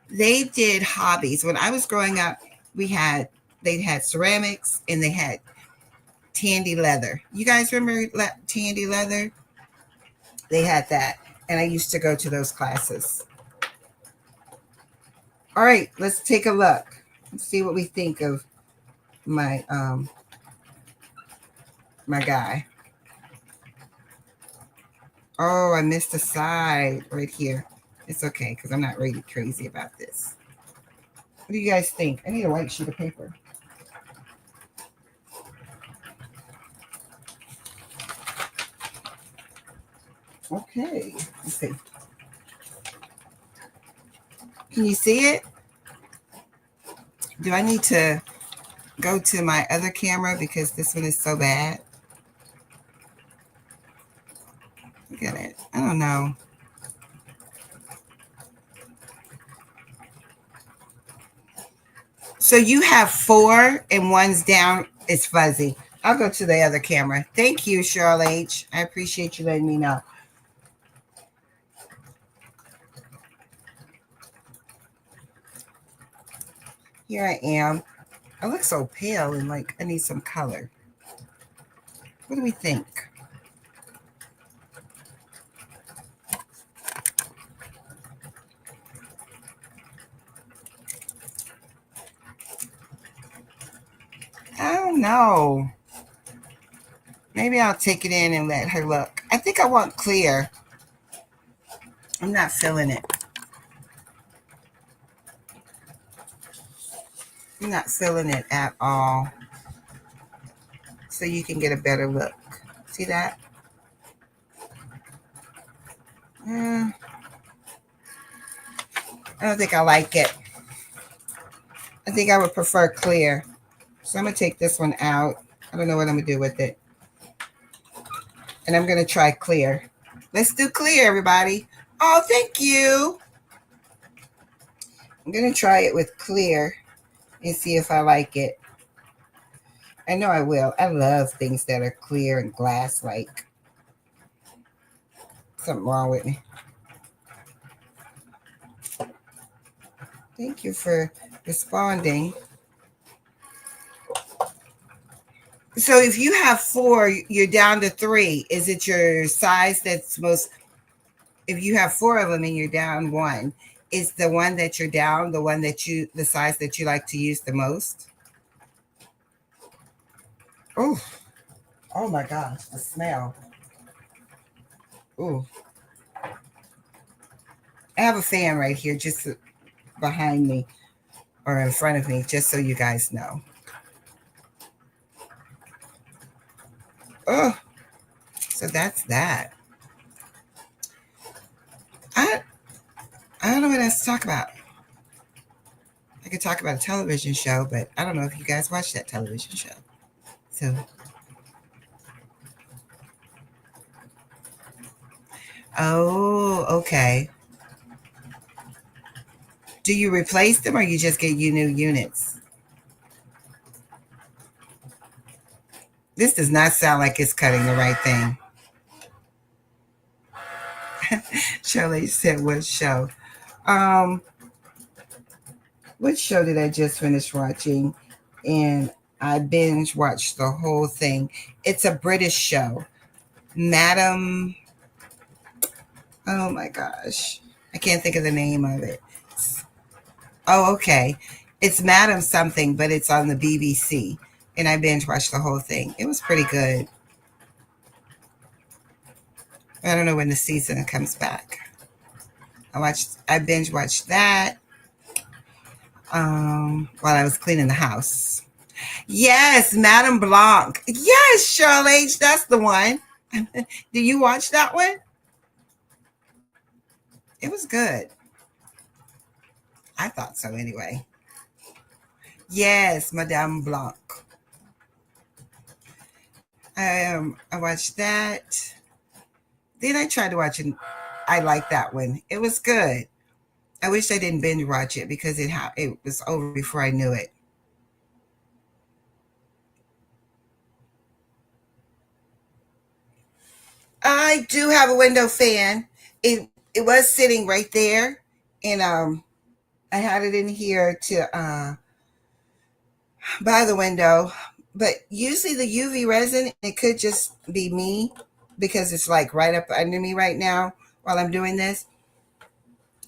they did hobbies. When I was growing up, they had ceramics and they had Tandy leather. You guys remember Tandy leather? They had that, and I used to go to those classes. All right, let's take a look. Let's see what we think of my guy. Oh, I missed a side right here. It's okay because I'm not really crazy about this. What do you guys think? I need a white sheet of paper. Okay, let's see. Can you see it? Do I need to go to my other camera because this one is so bad? Look at it. I don't know. So you have 4 and one's down. It's fuzzy. I'll go to the other camera. Thank you, Cheryl H. I appreciate you letting me know. Here I am. I look so pale and like I need some color. What do we think? I don't know. Maybe I'll take it in and let her look. I think I want clear. I'm not feeling it. I'm not feeling it at all. So you can get a better look. See that? I don't think I like it. I think I would prefer clear. So I'm going to take this one out. I don't know what I'm going to do with it. And I'm going to try clear. Let's do clear, everybody. Oh, thank you. I'm going to try it with clear and see if I like it. I know I will. I love things that are clear and glass-like. Something wrong with me. Thank you for responding. So if you have 4, you're down to 3. Is it your size that's most? If you have 4 of them and you're down 1, is the one that you're down the size that you like to use the most? Oh, oh my gosh, the smell. Oh, I have a fan right here, just behind me or in front of me, just so you guys know. Oh, so that's that. I don't know what else to talk about. I could talk about a television show, but I don't know if you guys watch that television show. So, oh, okay. Do you replace them or you just get you new units? This does not sound like it's cutting the right thing. Shirley said, what show? What show did I just finish watching? And I binge watched the whole thing. It's a British show. Madam, oh my gosh. I can't think of the name of it. Oh, okay. It's Madam something, but it's on the BBC. And I binge watched the whole thing. It was pretty good. I don't know when the season comes back. I binge watched that while I was cleaning the house. Yes, Madame Blanc. Yes, Charlotte, that's the one. Did you watch that one? It was good. I thought so anyway. Yes, Madame Blanc. I watched that. Then I tried to watch it. I liked that one. It was good. I wish I didn't binge watch it because it was over before I knew it. I do have a window fan. It was sitting right there, and I had it in here to by the window. But usually the UV resin, it could just be me because it's like right up under me right now while I'm doing this.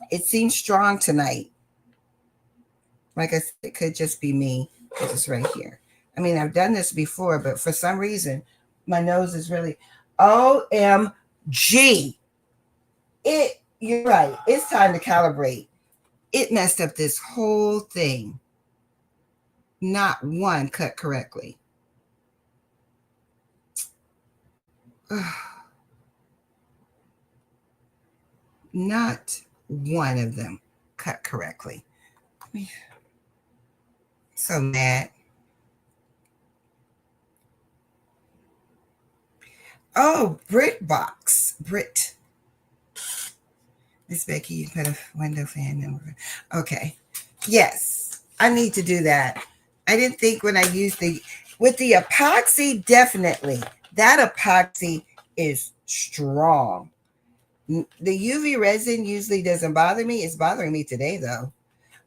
It seems strong tonight. Like I said, it could just be me because it's right here. I mean, I've done this before, but for some reason, my nose is really OMG. You're right. It's time to calibrate. It messed up this whole thing. Not one cut correctly. Not one of them cut correctly. So mad. Oh, Brit. Miss Becky, you put a window fan over. Okay. Yes, I need to do that. I didn't think when I used with the epoxy, definitely. That epoxy is strong. The UV resin usually doesn't bother me. It's bothering me today, though.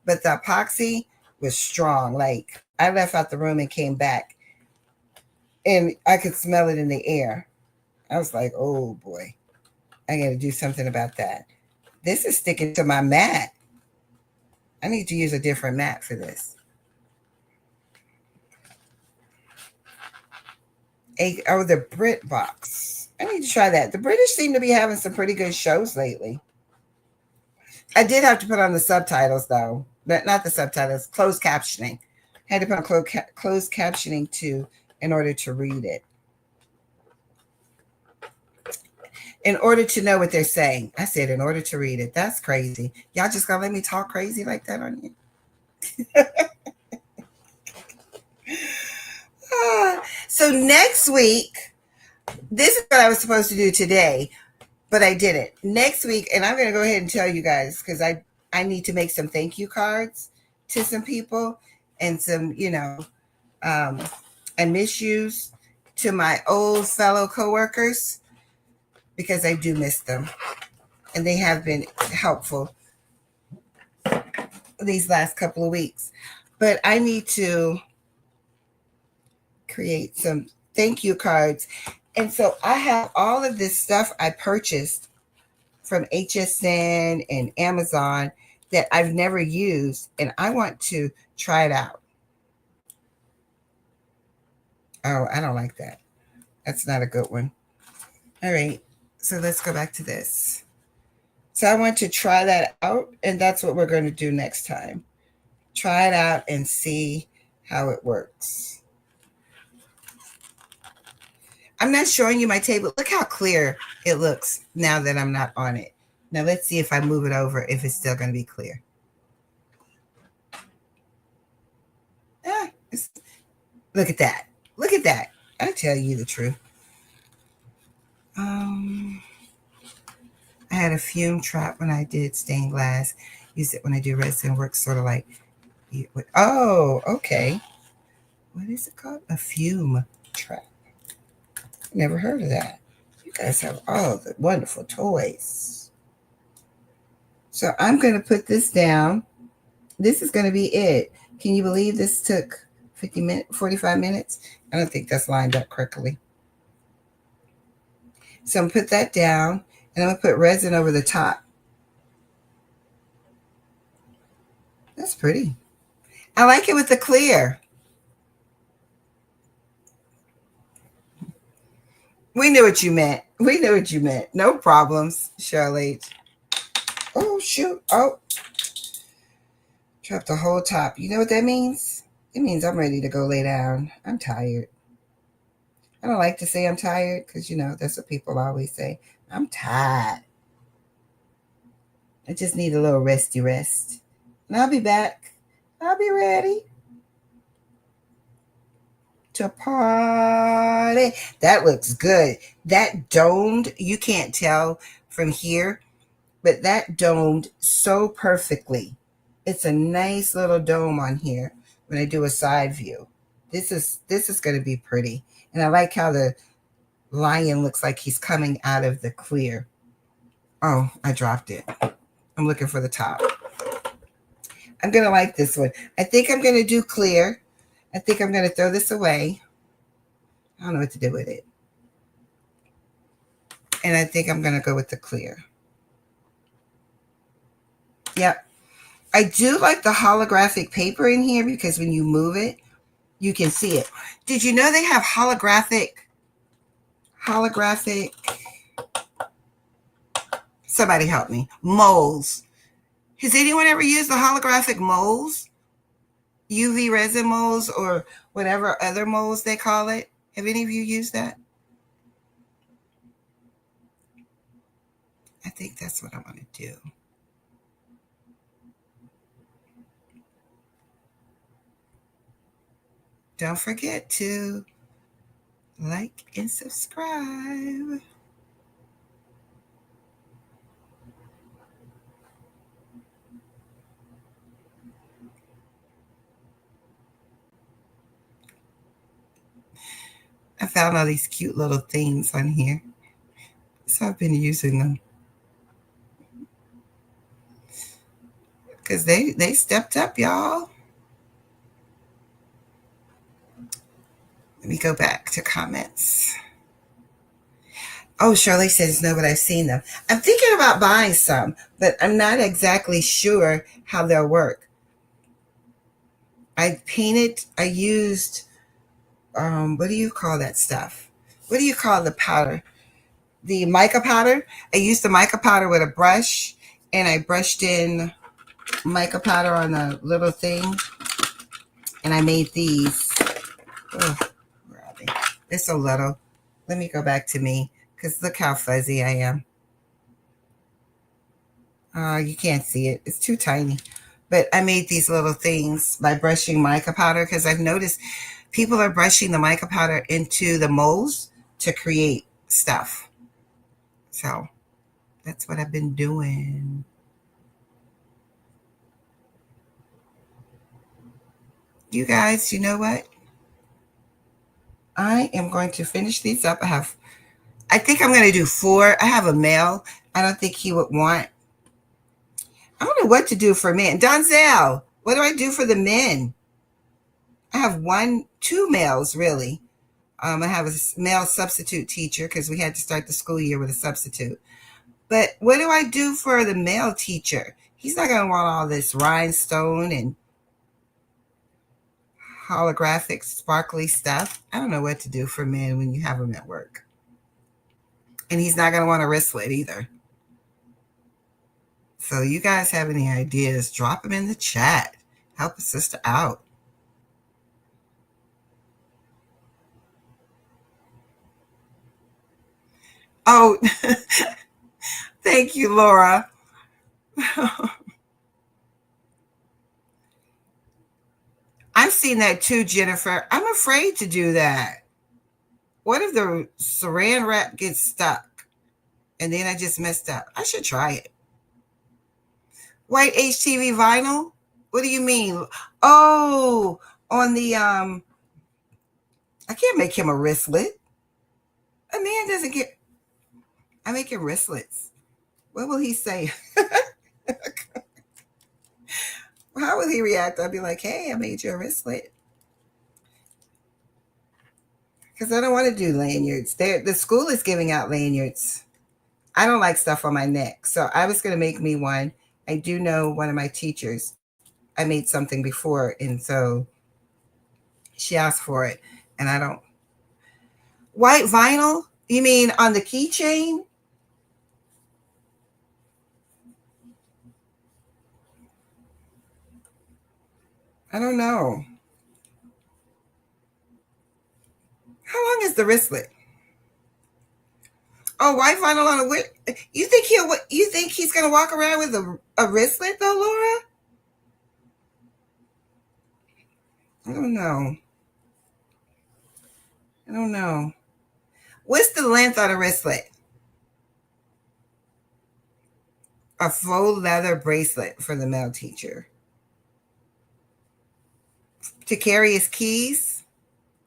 But the epoxy was strong. Like, I left out the room and came back, and I could smell it in the air. I was like, oh, boy. I got to do something about that. This is sticking to my mat. I need to use a different mat for this. The Brit box. I need to try that. The British seem to be having some pretty good shows lately. I did have to put on the subtitles, though. But not the subtitles, closed captioning. I had to put on closed captioning, too, in order to read it. In order to know what they're saying. I said in order to read it. That's crazy. Y'all just gonna let me talk crazy like that on you? So next week, this is what I was supposed to do today, but I didn't. Next week, and I'm going to go ahead and tell you guys because I need to make some thank you cards to some people and some, and misuse to my old fellow coworkers because I do miss them. And they have been helpful these last couple of weeks. But I need to create some thank you cards. And so I have all of this stuff I purchased from HSN and Amazon that I've never used, and I want to try it out. Oh, I don't like that. That's not a good one. All right, so let's go back to this. So I want to try that out, and that's what we're going to do next time. Try it out and see how it works. I'm not showing you my table. Look how clear it looks now that I'm not on it. Now let's see if I move it over, if it's still going to be clear. Look at that. Look at that. I tell you the truth. I had a fume trap when I did stained glass. Use it when I do resin work, sort of like, oh, okay. What is it called? A fume trap. Never heard of that. You guys have all the wonderful toys. So I'm going to put this down This is going to be it. Can you believe this took 50 minutes, 45 minutes? I don't think that's lined up correctly. So I'm going to put that down, and I'm going to put resin over the top. That's pretty. I like it with the clear. We knew what you meant. We knew what you meant. No problems, Charlotte. Oh, shoot. Oh, dropped the whole top. You know what that means? It means I'm ready to go lay down. I'm tired. I don't like to say I'm tired because, that's what people always say. I'm tired. I just need a little resty rest. And I'll be back. I'll be ready to party. That looks good. That domed, you can't tell from here, but that domed so perfectly. It's a nice little dome on here when I do a side view. This is going to be pretty. And I like how the lion looks like he's coming out of the clear. Oh, I dropped it. I'm looking for the top. I'm going to like this one. I think I'm going to do clear. I think I'm going to throw this away. I don't know what to do with it. And I think I'm going to go with the clear. Yep. I do like the holographic paper in here because when you move it, you can see it. Did you know they have holographic, somebody help me, molds. Has anyone ever used the holographic molds? UV resin molds or whatever other molds they call it? Have any of you used that? I think that's what I want to do. Don't forget to like and subscribe. I found all these cute little things on here, so I've been using them because they stepped up, y'all. Let me go back to comments. Oh, Shirley says no, but I've seen them. I'm thinking about buying some, but I'm not exactly sure how they'll work. I used, what do you call that stuff? What do you call the powder? The mica powder. I used the mica powder with a brush, and I brushed in mica powder on a little thing, and I made these. Oh, where are they? They're so little. Let me go back to me, because look how fuzzy I am. You can't see it. It's too tiny. But I made these little things by brushing mica powder because I've noticed people are brushing the mica powder into the molds to create stuff. So that's what I've been doing. You guys, you know what? I am going to finish these up. I think I'm going to do 4. I have a male. I don't think he would want. I don't know what to do for men. Donzel, what do I do for the men? I have 2 males, really. I have a male substitute teacher because we had to start the school year with a substitute. But what do I do for the male teacher? He's not going to want all this rhinestone and holographic, sparkly stuff. I don't know what to do for men when you have them at work. And he's not going to want a wristlet either. So you guys have any ideas, drop them in the chat. Help a sister out. Oh, thank you, Laura. I've seen that too, Jennifer. I'm afraid to do that. What if the saran wrap gets stuck and then I just messed up? I should try it. White HTV vinyl? What do you mean? Oh, on the I can't make him a wristlet. A man doesn't get. I make him wristlets. What will he say? how will he react? I'll be like, hey, I made you a wristlet. Because I don't want to do lanyards. The school is giving out lanyards. I don't like stuff on my neck. So I was going to make me one. I do know one of my teachers. I made something before. And so she asked for it. And I don't. White vinyl? You mean on the keychain? I don't know. How long is the wristlet? Oh, white vinyl on a whip. You think he's gonna walk around with a wristlet though, Laura? I don't know. I don't know. What's the length on a wristlet? A faux leather bracelet for the male teacher. To carry his keys.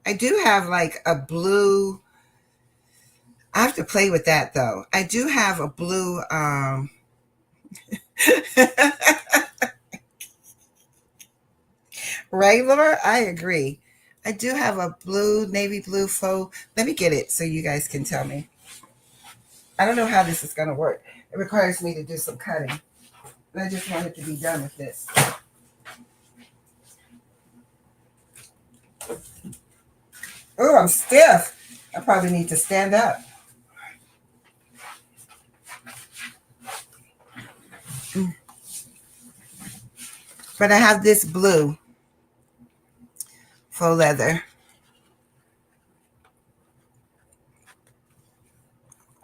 I do have like a blue. I have to play with that though. I do have a blue right, Laura? I agree. I do have a blue, navy blue faux. Let me get it so you guys can tell me. I don't know how this is going to work. It requires me to do some cutting. And I just want it to be done with this. Oh, I'm stiff. I probably need to stand up. But I have this blue faux leather.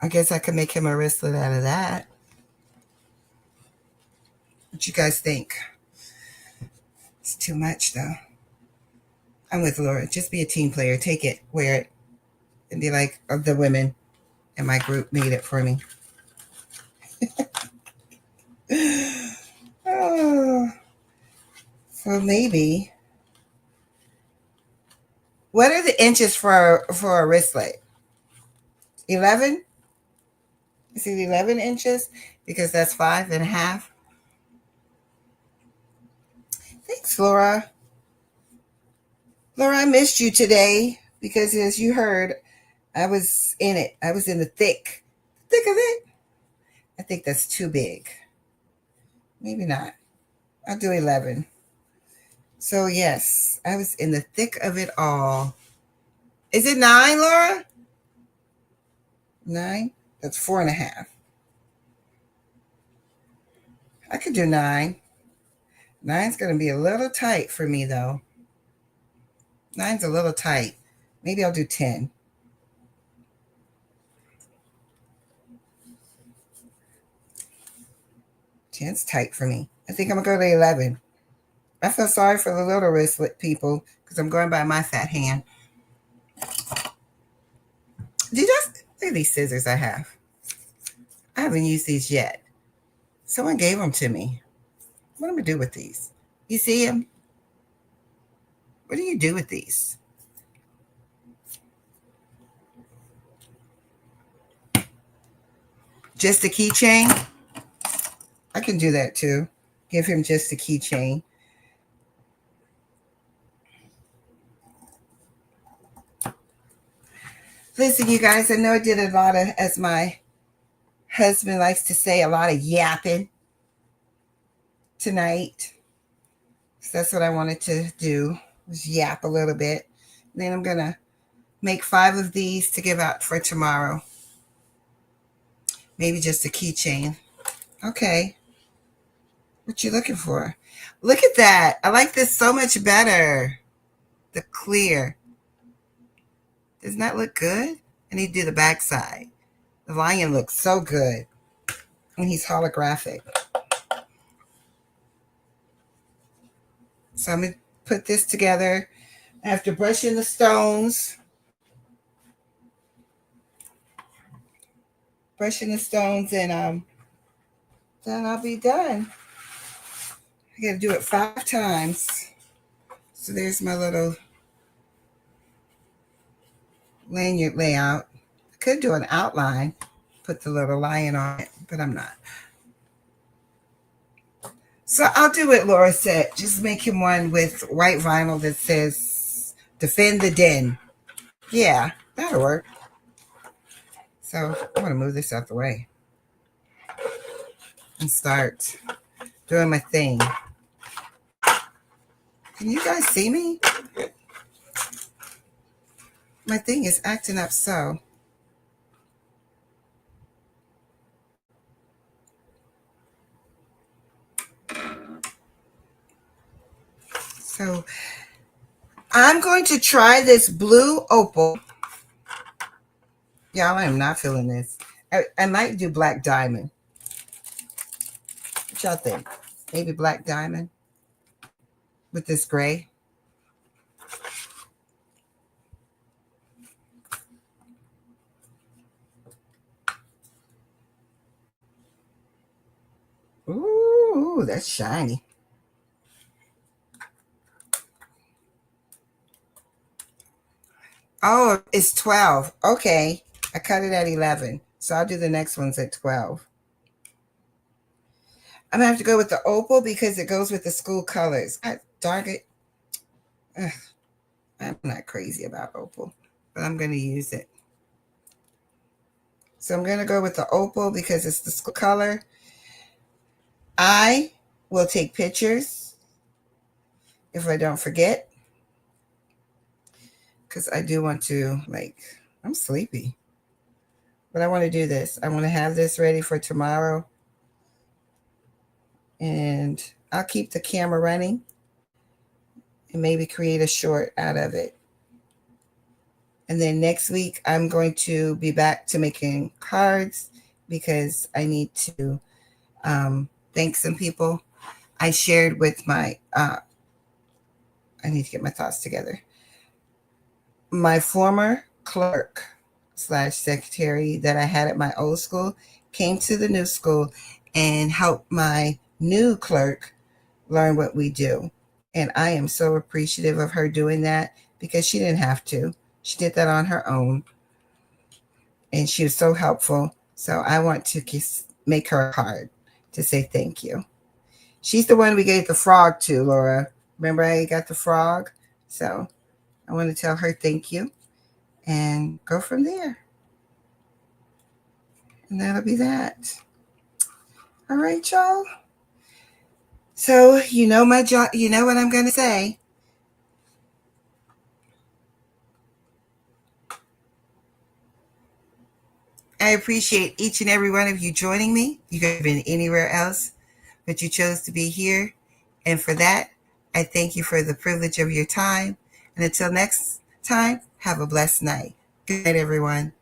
I guess I could make him a wristlet out of that. What you guys think? It's too much though. I'm with Laura. Just be a team player. Take it, wear it, and be like, oh, the women in my group made it for me. Oh, so maybe. What are the inches for a wristlet? 11? Is it 11 inches? Because that's 5.5. Thanks, Laura. Laura, I missed you today because as you heard, I was in it. I was in the thick of it. I think that's too big. Maybe not. I'll do 11. So yes, I was in the thick of it all. Is it 9, Laura? 9? That's 4.5. I could do 9. 9's going to be a little tight for me though. 9's a little tight. Maybe I'll do 10. 10's tight for me. I think I'm going to go to 11. I feel sorry for the little wristlet people because I'm going by my fat hand. Look at these scissors I have. I haven't used these yet. Someone gave them to me. What am I going to do with these? You see them? What do you do with these? Just a keychain? I can do that too. Give him just a keychain. Listen, you guys, I know I did a lot of, as my husband likes to say, a lot of yapping tonight. So that's what I wanted to do, was yap a little bit. And then I'm going to make 5 of these to give out for tomorrow. Maybe just a keychain. Okay. What you looking for? Look at that. I like this so much better. The clear. Doesn't that look good? I need to do the back side. The lion looks so good. And he's holographic. So I'm going to put this together. After brushing the stones. And then I'll be done. I got to do it 5 times. So there's my little lanyard layout. I could do an outline, put the little lion on it, but I'm not. So I'll do what Laura said. Just make him one with white vinyl that says "Defend the Den." Yeah, that'll work. So I'm gonna move this out the way and start doing my thing. Can you guys see me? My thing is acting up so. So I'm going to try this blue opal. Y'all, I am not feeling this. I might do black diamond. What y'all think? Maybe black diamond with this gray. Ooh, that's shiny. Oh, it's 12. Okay. I cut it at 11. So I'll do the next ones at 12. I'm going to have to go with the opal because it goes with the school colors. God darn it. Ugh, I'm not crazy about opal, but I'm going to use it. So I'm going to go with the opal because it's the school color. I will take pictures if I don't forget, because I do want to, I'm sleepy. But I want to do this. I want to have this ready for tomorrow. And I'll keep the camera running and maybe create a short out of it. And then next week, I'm going to be back to making cards because I need to thank some people. I shared with my, I need to get my thoughts together. My former clerk / secretary that I had at my old school came to the new school and helped my new clerk learn what we do. And I am so appreciative of her doing that because she didn't have to. She did that on her own. And she was so helpful. So I want to make her a card to say thank you. She's the one we gave the frog to, Laura. Remember I got the frog? So I want to tell her thank you and go from there. And that'll be that. All right, y'all. So you know my job. You know what I'm going to say. I appreciate each and every one of you joining me. You could have been anywhere else, but you chose to be here. And for that, I thank you for the privilege of your time. And until next time, have a blessed night. Good night, everyone.